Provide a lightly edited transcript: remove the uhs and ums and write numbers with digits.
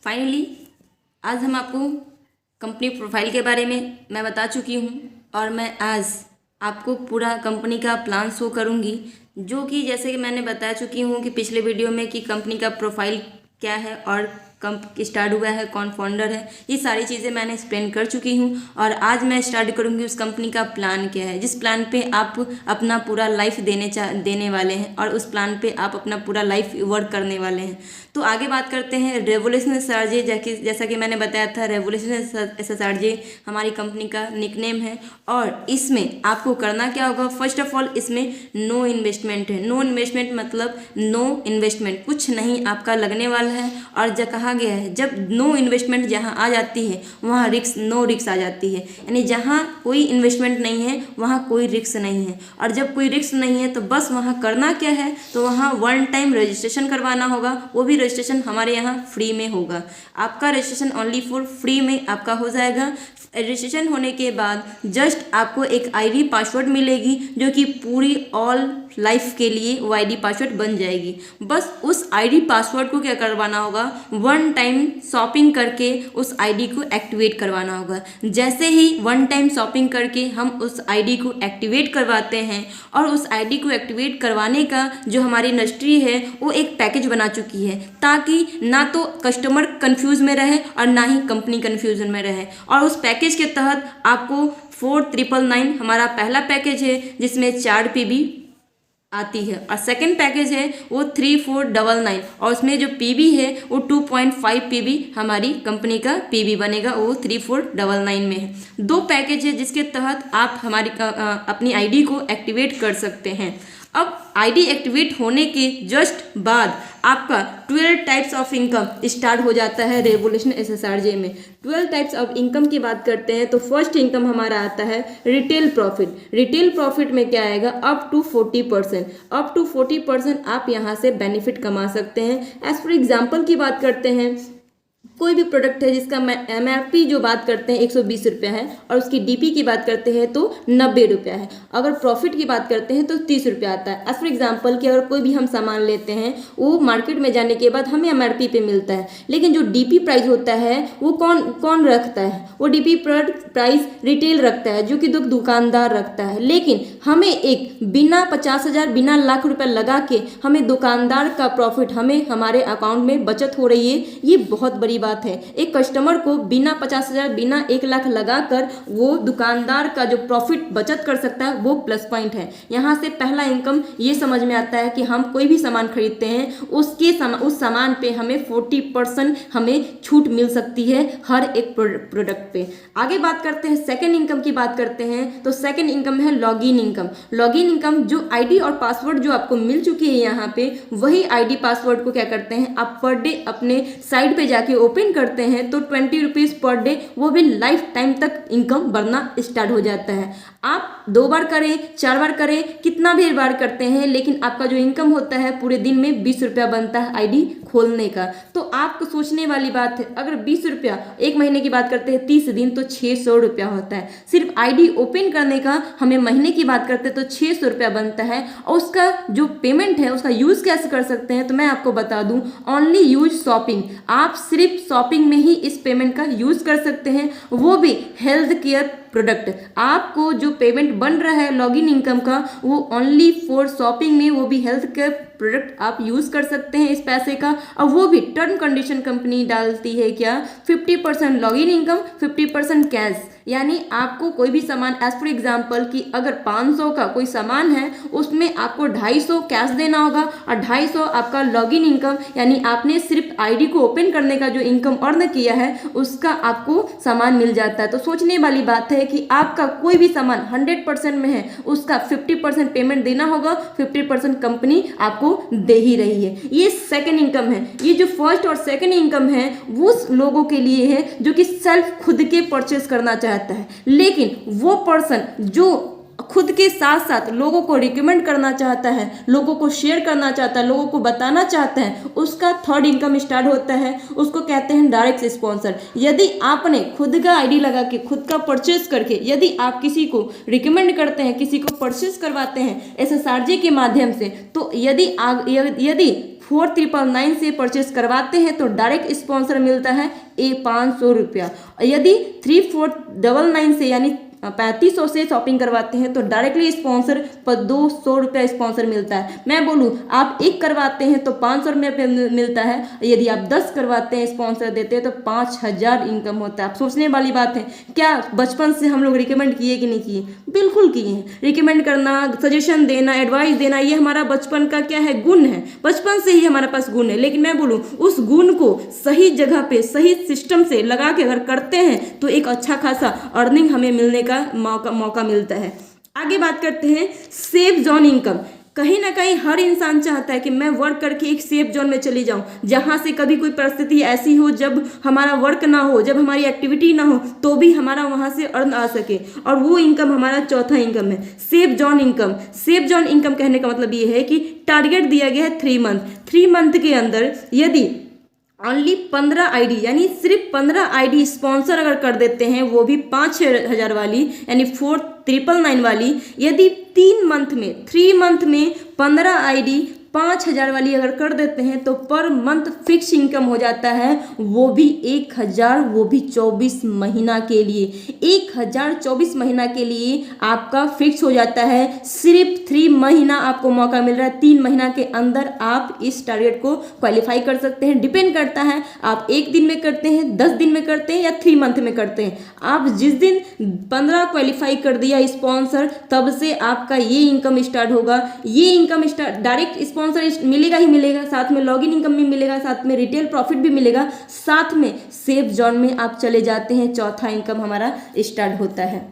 Finally आज हम आपको कंपनी प्रोफाइल के बारे में मैं बता चुकी हूँ और मैं आज आपको पूरा कंपनी का प्लान शो करूँगी, जो कि जैसे कि मैंने बता चुकी हूँ कि पिछले वीडियो में कि कंपनी का प्रोफाइल क्या है और कब स्टार्ट हुआ है, कौन फाउंडर है, ये सारी चीज़ें मैंने एक्सप्लेन कर चुकी हूँ। और आज मैं स्टार्ट करूँगी उस कंपनी का प्लान क्या है, जिस प्लान पे आप अपना पूरा लाइफ देने वाले हैं और उस प्लान पे आप अपना पूरा लाइफ वर्क करने वाले हैं। तो आगे बात करते हैं रेवोल्यूशन एसआरजे। जैसा कि मैंने बताया था, रेवोल्यूशन एसआरजे हमारी कंपनी का निकनेम है और इसमें आपको करना क्या होगा। फर्स्ट ऑफ ऑल इसमें नो इन्वेस्टमेंट है। नो इन्वेस्टमेंट मतलब नो इन्वेस्टमेंट, कुछ नहीं आपका लगने वाला है। और जब कहा गया है, जब नो इन्वेस्टमेंट जहाँ आ जाती है वहाँ रिक्स नो रिक्स आ जाती है, यानी जहाँ कोई इन्वेस्टमेंट नहीं है वहाँ कोई रिक्स नहीं है। और जब कोई रिक्स नहीं है तो बस वहाँ करना क्या है, तो वहाँ वन टाइम रजिस्ट्रेशन करवाना होगा। वो भी रजिस्ट्रेशन हमारे यहाँ फ्री में होगा। आपका रजिस्ट्रेशन ओनली फॉर फ्री में आपका हो जाएगा। रजिस्ट्रेशन होने के बाद जस्ट आपको एक आईडी पासवर्ड मिलेगी, जो कि पूरी ऑल लाइफ के लिए वो आईडी पासवर्ड बन जाएगी। बस उस आईडी पासवर्ड को क्या करवाना होगा, वन टाइम शॉपिंग करके उस आईडी को एक्टिवेट करवाना होगा। जैसे ही वन टाइम शॉपिंग करके हम उस आईडी को एक्टिवेट करवाते हैं और उस आईडी को एक्टिवेट करवाने का जो हमारी इंडस्ट्री है वो एक पैकेज बना चुकी है, ताकि ना तो कस्टमर कंफ्यूज में रहे और ना ही कंपनी कंफ्यूजन में रहे। और उस पैकेज के तहत आपको 4999 हमारा पहला पैकेज है, जिसमें 4 पीबी आती है, और सेकंड पैकेज है वो 3499 और उसमें जो पीबी है वो 2.5 पीबी हमारी कंपनी का पीबी बनेगा, वो 3499 में है। 2 पैकेज है जिसके तहत आप हमारी अपनी आईडी को एक्टिवेट कर सकते हैं। अब आईडी एक्टिवेट होने के जस्ट बाद आपका 12 टाइप्स ऑफ इनकम स्टार्ट हो जाता है रेवोल्यूशन एसएसआरजे में। 12 टाइप्स ऑफ इनकम की बात करते हैं तो फर्स्ट इनकम हमारा आता है रिटेल प्रॉफिट। रिटेल प्रॉफिट में क्या आएगा, अप टू 40%। अप टू 40% आप यहाँ से बेनिफिट कमा सकते हैं। एज फॉर एग्जाम्पल की बात करते हैं, कोई भी प्रोडक्ट है जिसका एमआरपी जो बात करते हैं 120 रुपया है और उसकी डीपी की बात करते हैं तो 90 रुपया है। अगर प्रॉफिट की बात करते हैं तो 30 रुपया आता है। एज फॉर एग्जाम्पल कि अगर कोई भी हम सामान लेते हैं, वो मार्केट में जाने के बाद हमें एमआरपी पे मिलता है, लेकिन जो डीपी प्राइस होता है वो कौन रखता है, वो डीपी प्राइस रिटेल रखता है, जो कि दुकानदार रखता है। लेकिन हमें एक बिना 50,000 बिना लाख रुपया लगा के हमें दुकानदार का प्रॉफिट हमें हमारे अकाउंट में बचत हो रही है, ये बहुत बड़ी बात है। एक कस्टमर को बिना 50,000 बिना 1 लाख लगाकर वो दुकानदार का जो प्रॉफिट बचत कर सकता है वो प्लस पॉइंट है। यहाँ से पहला इनकम ये समझ में आता है कि हम कोई भी सामान खरीदते हैं उस सामान पे हमें 40% हमें छूट मिल सकती है हर एक प्रोडक्ट पे। आगे बात करते हैं सेकेंड इनकम की बात करते हैं तो सेकेंड इनकम है लॉगिन इनकम। लॉगिन इनकम जो आईडी और पासवर्ड जो आपको मिल चुकी है यहाँ पे, वही आईडी पासवर्ड को क्या करते हैं आप पर डे अपने साइट पे जाके ओपन करते हैं तो 20 रुपीज़ पर डे, वो भी लाइफ टाइम तक इनकम बढ़ना स्टार्ट हो जाता है। आप 2 बार करें, 4 बार करें, कितना भी बार करते हैं, लेकिन आपका जो इनकम होता है पूरे दिन में 20 रुपया बनता है आईडी खोलने का। तो आपको सोचने वाली बात है, अगर 20 रुपया एक महीने की बात करते हैं 30 दिन तो 600 रुपया होता है। सिर्फ आईडी ओपन करने का हमें महीने की बात करते हैं तो 600 रुपया बनता है। और उसका जो पेमेंट है उसका यूज़ कैसे कर सकते हैं तो मैं आपको बता दूं, ओनली यूज शॉपिंग। आप सिर्फ शॉपिंग में ही इस पेमेंट का यूज़ कर सकते हैं, वो भी हेल्थ केयर प्रोडक्ट। आपको जो पेमेंट बन रहा है लॉगिन इनकम का वो ओनली फॉर शॉपिंग में, वो भी हेल्थ केयर प्रोडक्ट आप यूज़ कर सकते हैं इस पैसे का। और वो भी टर्म कंडीशन कंपनी डालती है क्या, 50% लॉगिन इनकम 50% कैश। यानी आपको कोई भी सामान, एज फॉर एग्जाम्पल कि अगर 500 का कोई सामान है उसमें आपको 250 कैश देना होगा और 250 आपका लॉगिन इनकम, यानी आपने सिर्फ आईडी को ओपन करने का जो इनकम अर्न किया है उसका आपको सामान मिल जाता है। तो सोचने वाली बात है कि आपका कोई भी सामान 100% में है, उसका 50% पेमेंट देना होगा, 50% कंपनी आपको दे ही रही है। ये सेकंड इनकम है। ये जो फर्स्ट और सेकंड इनकम है वो लोगों के लिए है जो कि सेल्फ खुद के परचेस करना चाहता है, लेकिन वो पर्सन जो खुद के साथ साथ लोगों को रिकमेंड करना चाहता है, लोगों को शेयर करना चाहता है, लोगों को बताना चाहता है, उसका थर्ड इनकम स्टार्ट होता है। उसको कहते हैं डायरेक्ट स्पॉन्सर। यदि आपने खुद का आईडी लगा के खुद का परचेस करके यदि आप किसी को रिकमेंड करते हैं, किसी को परचेस करवाते हैं एसएसआरजे के माध्यम से, तो यदि 4999 से परचेस करवाते हैं तो डायरेक्ट स्पॉन्सर मिलता है ₹500। यदि 3499 से यानी 3500 से शॉपिंग करवाते हैं तो डायरेक्टली स्पॉन्सर पर ₹200 स्पॉन्सर मिलता है। मैं बोलूँ आप एक करवाते हैं तो ₹500 मिलता है, यदि आप 10 करवाते हैं स्पॉन्सर देते हैं तो 5000 इनकम होता है। आप सोचने वाली बात है, क्या बचपन से हम लोग रिकमेंड किए कि नहीं किए? बिल्कुल किए हैं। रिकमेंड करना, सजेशन देना, एडवाइस देना, ये हमारा बचपन का क्या है, गुण है। बचपन से ही हमारे पास गुण है। लेकिन मैं बोलूँ उस गुण को सही जगह पे सही सिस्टम से लगा के अगर करते हैं तो एक अच्छा खासा अर्निंग हमें मिलने का मौका मिलता है। आगे बात करते हैं सेफ जोन इनकम। कहीं ना कहीं हर इंसान चाहता है कि मैं वर्क करके एक सेफ जोन में चली जाऊं, जहां से कभी कोई परिस्थिति ऐसी हो जब हमारा वर्क ना हो, जब हमारी एक्टिविटी ना हो, तो भी हमारा वहां से अर्न आ सके। और वो इनकम हमारा चौथा इनकम है, safe zone income. Safe zone income कहने का मतलब ये है कि टारगेट दिया गया है 3 मंथ। 3 मंथ के अंदर यदि ओनली 15 आईडी यानी सिर्फ 15 आईडी स्पॉन्सर अगर कर देते हैं, वो भी 5000 वाली यानी 4999 वाली, यदि 3 मंथ में 15 आईडी 5000 वाली अगर कर देते हैं तो पर मंथ फिक्स इनकम हो जाता है, वो भी 1000, वो भी 24 महीना के लिए। 1000 24 महीना के लिए आपका फिक्स हो जाता है। सिर्फ 3 महीना आपको मौका मिल रहा है। 3 महीना के अंदर आप इस टारगेट को क्वालिफाई कर सकते हैं। डिपेंड करता है आप 1 दिन में करते हैं, 10 दिन में करते हैं या 3 मंथ में करते हैं। आप जिस दिन 15 क्वालिफाई कर दिया स्पॉन्सर, तब से आपका ये इनकम स्टार्ट होगा। ये इनकम स्टार्ट डायरेक्ट स्पॉन्सर मिलेगा ही मिलेगा, साथ में लॉगिन इनकम भी मिलेगा, साथ में रिटेल प्रॉफिट भी मिलेगा, साथ में सेफ जोन में आप चले जाते हैं। चौथा इनकम हमारा स्टार्ट होता है।